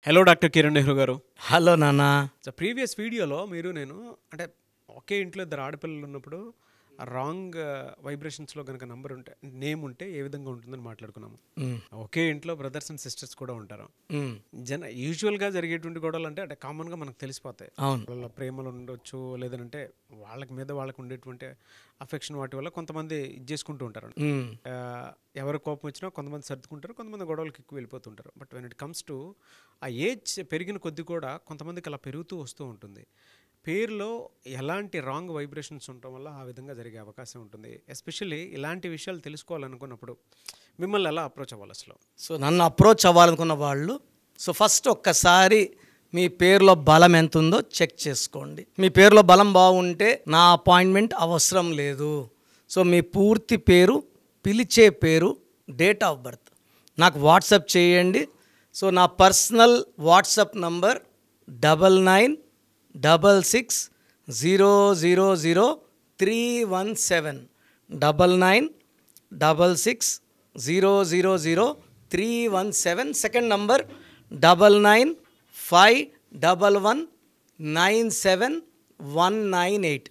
Hello doctor Kiran Nehru గారు. Hello నాన్న. Previous వీడియోలో మీరు అంటే ఒకే ఇంట్లో ఇద్దరు ఆడపిల్లలు ఉన్నప్పుడు రాంగ్ వైబ్రేషన్స్లో కనుక నంబర్ ఉంటే నేమ్ ఉంటే ఏ విధంగా ఉంటుందని మాట్లాడుకున్నాము. ఒకే ఇంట్లో బ్రదర్స్ అండ్ సిస్టర్స్ కూడా ఉంటారు. యూజువల్గా జరిగేటువంటి గొడవలు అంటే కామన్గా మనకు తెలిసిపోతాయి. వాళ్ళ ప్రేమలు ఉండొచ్చు, లేదంటే వాళ్ళకి మీద వాళ్ళకి ఉండేటువంటి అఫెక్షన్ వాటి వల్ల కొంతమంది ఇది చేసుకుంటూ ఉంటారు. ఎవరు కోపం వచ్చినా కొంతమంది సర్దుకుంటారు, కొంతమంది గొడవలకి ఎక్కువ వెళ్ళిపోతుంటారు. But when it comes to ఆ ఏజ్ పెరిగిన కొద్దీ కూడా కొంతమందికి అలా పెరుగుతూ వస్తూ ఉంటుంది. పేరులో ఎలాంటి రాంగ్ వైబ్రేషన్స్ ఉండటం వల్ల ఆ విధంగా జరిగే అవకాశం ఉంటుంది. ఎస్పెషల్లీ ఇలాంటి విషయాలు తెలుసుకోవాలనుకున్నప్పుడు మిమ్మల్ని ఎలా అప్రోచ్ అవ్వాలి అసలు? సో నన్ను అప్రోచ్ అవ్వాలనుకున్న వాళ్ళు ఫస్ట్ ఒక్కసారి మీ పేరులో బలం ఎంత ఉందో చెక్ చేసుకోండి. మీ పేరులో బలం బాగుంటే నా అపాయింట్మెంట్ అవసరం లేదు. సో మీ పూర్తి పేరు, పిలిచే పేరు, డేట్ ఆఫ్ బర్త్ నాకు వాట్సాప్ చేయండి. సో నా personal WhatsApp number 9966000317 9966000317. Second number 9951197198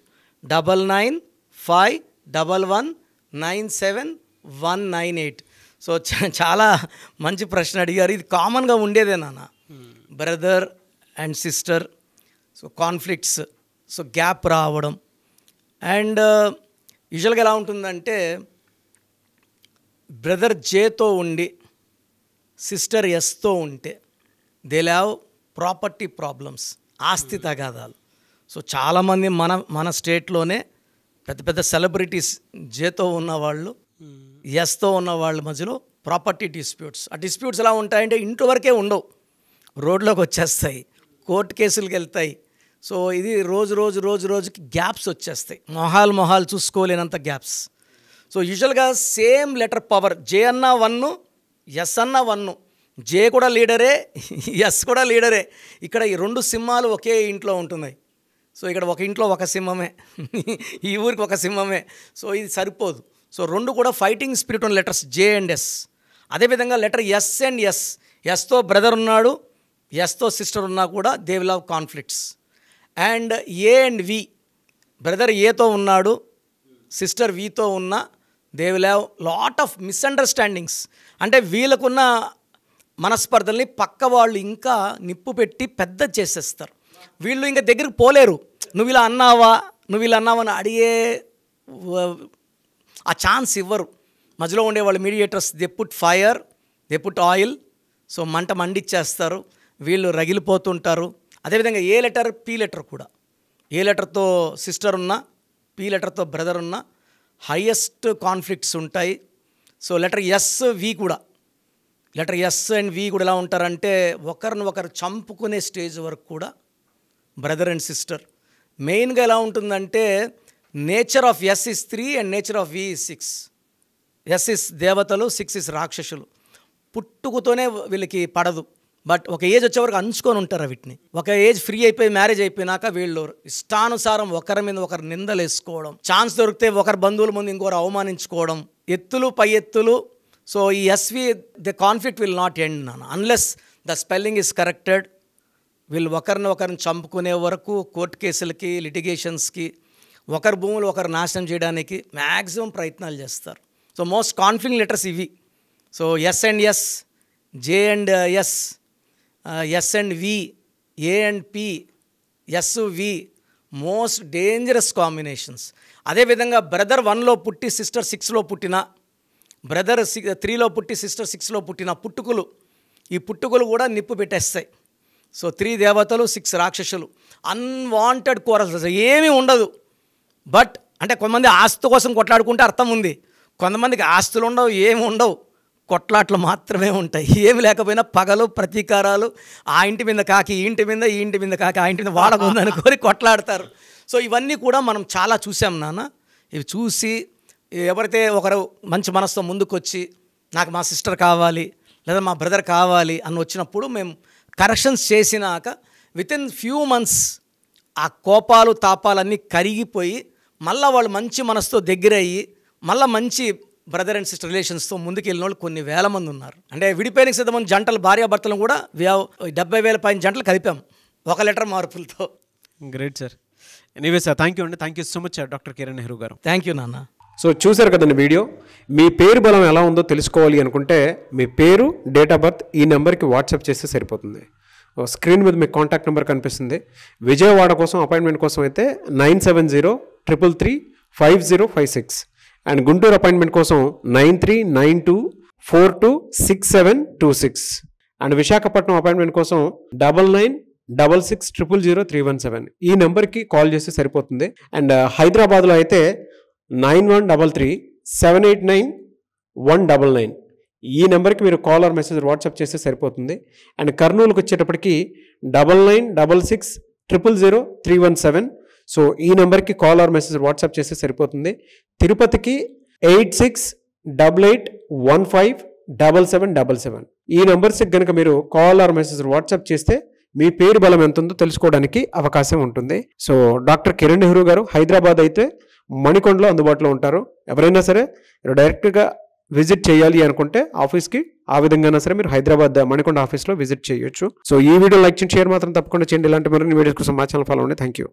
9951197198. So చాలా మంచి ప్రశ్న అడిగారు. ఇది కామన్గా ఉండేదే నాన్న. Brother and sister so conflicts, so gap రావడం. అండ్ యూజువల్గా ఎలా ఉంటుందంటే బ్రదర్ జేతో ఉండి సిస్టర్ ఎస్తో ఉంటే దే హ్యావ్ ప్రాపర్టీ ప్రాబ్లమ్స్, ఆస్తి తగాదాలు. సో చాలామంది మన స్టేట్లోనే పెద్ద పెద్ద సెలబ్రిటీస్ జేతో ఉన్నవాళ్ళు, ఎస్తో ఉన్న వాళ్ళ మధ్యలో ప్రాపర్టీ డిస్ప్యూట్స్. ఆ డిస్ప్యూట్స్ ఎలా ఉంటాయంటే ఇంటి వరకే ఉండవు, రోడ్లోకి వచ్చేస్తాయి, కోర్టు కేసులకు వెళ్తాయి. సో ఇది రోజుకి గ్యాప్స్ వచ్చేస్తాయి, మొహాలు చూసుకోలేనంత గ్యాప్స్. సో యూజువల్గా సేమ్ లెటర్ పవర్, జే అన్న 1, ఎస్ అన్న 1, జే కూడా లీడరే, ఎస్ కూడా లీడరే. ఇక్కడ ఈ 2 సింహాలు ఒకే ఇంట్లో ఉంటున్నాయి. సో ఇక్కడ ఒక ఇంట్లో ఒక సింహమే, ఈ ఊరికి ఒక సింహమే. సో ఇది సరిపోదు. సో 2 కూడా ఫైటింగ్ స్పిరిట్ ఉన్న లెటర్స్ జే అండ్ ఎస్. అదేవిధంగా లెటర్ ఎస్ అండ్ ఎస్, ఎస్తో బ్రదర్ ఉన్నాడు, ఎస్తో సిస్టర్ ఉన్నా కూడా they will have conflicts. And A and V, brother ఏతో ఉన్నాడు, సిస్టర్ వితో ఉన్నా they will have lot of misunderstandings. అంటే వీళ్ళకున్న మనస్పర్ధల్ని పక్క వాళ్ళు ఇంకా నిప్పు పెట్టి పెద్ద చేసేస్తారు. వీళ్ళు ఇంకా దగ్గరికి పోలేరు. నువ్వు ఇలా అన్నావా అని అడిగే ఆ ఛాన్స్ ఇవ్వరు. మధ్యలో ఉండేవాళ్ళు mediators, they put fire, they put oil. So మంట మండిచ్చేస్తారు, వీళ్ళు రగిలిపోతుంటారు. అదేవిధంగా ఏ లెటర్, పి లెటర్ కూడా, ఏ లెటర్తో సిస్టర్ ఉన్నా, పి లెటర్తో బ్రదర్ ఉన్నా హైయెస్ట్ కాన్ఫ్లిక్ట్స్ ఉంటాయి. సో లెటర్ ఎస్, వి కూడా, లెటర్ ఎస్ అండ్ వి కూడా ఎలా ఉంటారంటే ఒకరు చంపుకునే స్టేజ్ వరకు కూడా బ్రదర్ అండ్ సిస్టర్. మెయిన్గా ఎలా ఉంటుందంటే nature of S is 3 and nature of V is 6. S is దేవతలు, 6 ఇస్ రాక్షసులు. పుట్టుకతోనే వీళ్ళకి పడదు, బట్ ఒక ఏజ్ వచ్చే వరకు అంచుకొని ఉంటారు వీటిని. ఒక ఏజ్ ఫ్రీ అయిపోయి మ్యారేజ్ అయిపోయినాక వీళ్ళు ఇష్టానుసారం ఒకరి మీద ఒకరు నిందలు వేసుకోవడం, ఛాన్స్ దొరికితే ఒకరి బంధువుల ముందు ఇంకొకరు అవమానించుకోవడం, ఎత్తులు పై ఎత్తులు. సో ఈ S V the conflict will not end నాన్న unless the spelling is corrected. వీళ్ళు ఒకరిని చంపుకునే వరకు కోర్టు కేసులకి, లిటిగేషన్స్కి, ఒకరి భూములు ఒకరు నాశనం చేయడానికి మ్యాక్సిమం ప్రయత్నాలు చేస్తారు. సో మోస్ట్ కాన్ఫ్లిక్ట్ లెటర్స్ ఇవి. So S and S, J and S, S and V, A and P, S V, most dangerous combinations. అదేవిధంగా బ్రదర్ 1లో పుట్టి సిస్టర్ 6లో పుట్టిన, బ్రదర్ 3లో పుట్టి సిస్టర్ 6లో పుట్టిన పుట్టుకలు, ఈ పుట్టుకలు కూడా నిప్పు పెట్టేస్తాయి. సో 3 దేవతలు, 6 రాక్షసులు, అన్వాంటెడ్ కోరల్స్ ఏమీ ఉండదు. బట్ అంటే కొంతమంది ఆస్తి కోసం కొట్లాడుకుంటే అర్థం ఉంది, కొంతమందికి ఆస్తులు ఉండవు, ఏమి ఉండవు, కొట్లాట్లు మాత్రమే ఉంటాయి. ఏమి లేకపోయినా పగలు, ప్రతీకారాలు, ఆ ఇంటి మీద కాకి ఈ ఇంటి మీద, ఈ ఇంటి మీద కాకి ఆ ఇంటి మీద వాడకుందనుకొని కొట్లాడతారు. సో ఇవన్నీ కూడా మనం చాలా చూసాం నాన్న. ఇవి చూసి ఎవరైతే ఒకరు మంచి మనసుతో ముందుకు వచ్చి నాకు మా సిస్టర్ కావాలి లేదా మా బ్రదర్ కావాలి అని వచ్చినప్పుడు మేము కరెక్షన్స్ చేసినాక వితిన్ ఫ్యూ మంత్స్ ఆ కోపాలు తాపాలన్నీ కరిగిపోయి మళ్ళీ వాళ్ళు మంచి మనసుతో దగ్గర అయ్యి మళ్ళీ మంచి బ్రదర్ అండ్ సిస్టర్ రిలేషన్స్తో ముందుకు వెళ్ళిన వాళ్ళు కొన్ని వేల మంది ఉన్నారు. అంటే విడిపోయిన సిద్ధమైన జంటలు భార్యాభర్తలను కూడా 70,000 పైన జంటలు కలిపాం ఒక లెటర్ మార్పులతో. Great sir. Anyway sir, thank you అండి. Thank you so much doctor Kiran Nehru గారు. థ్యాంక్ యూ నాన్న. సో చూసారు కదండి వీడియో. మీ పేరు బలం ఎలా ఉందో తెలుసుకోవాలి అనుకుంటే మీ పేరు, డేట్ ఆఫ్ బర్త్ ఈ నెంబర్కి వాట్సాప్ చేస్తే సరిపోతుంది. స్క్రీన్ మీద మీకు కాంటాక్ట్ నెంబర్ కనిపిస్తుంది. విజయవాడ కోసం అపాయింట్మెంట్ కోసం అయితే 9703335056 అండ్ గుంటూరు అపాయింట్మెంట్ కోసం 9392426726 అండ్ విశాఖపట్నం అపాయింట్మెంట్ కోసం 9966000317 ఈ నెంబర్కి కాల్ చేస్తే సరిపోతుంది. అండ్ హైదరాబాద్లో అయితే 9133789199 ఈ నెంబర్కి మీరు కాల్ ఆర్ మెసేజ్ వాట్సాప్ చేస్తే సరిపోతుంది. అండ్ కర్నూలుకి వచ్చేటప్పటికి 9966000317 సో ఈ నెంబర్కి కాల్ ఆర్ మెసేజ్ వాట్సాప్ చేస్తే సరిపోతుంది. తిరుపతికి 8688157777 ఈ నెంబర్స్కి కనుక మీరు కాల్ ఆర్ మెసేజ్ వాట్సాప్ చేస్తే మీ పేరు బలం ఎంత ఉందో తెలుసుకోవడానికి అవకాశం ఉంటుంది. సో డాక్టర్ కిరణ్ నెహ్రూ గారు హైదరాబాద్ అయితే మణికొండలో అందుబాటులో ఉంటారు. ఎవరైనా సరే మీరు డైరెక్ట్గా విజిట్ చేయాలి అనుకుంటే ఆఫీస్కి ఆ విధంగా సరే మీరు హైదరాబాద్ మణికొండ ఆఫీస్లో విజిట్ చేయొచ్చు. సో ఈ వీడియో లైక్ చేయండి, షేర్ మాత్రం తప్పకుండా చేయండి. ఇలాంటి మరిన్ని వీడియోస్ కోసం మా ఛానల్ ఫాలో అవ్వండి. Thank you.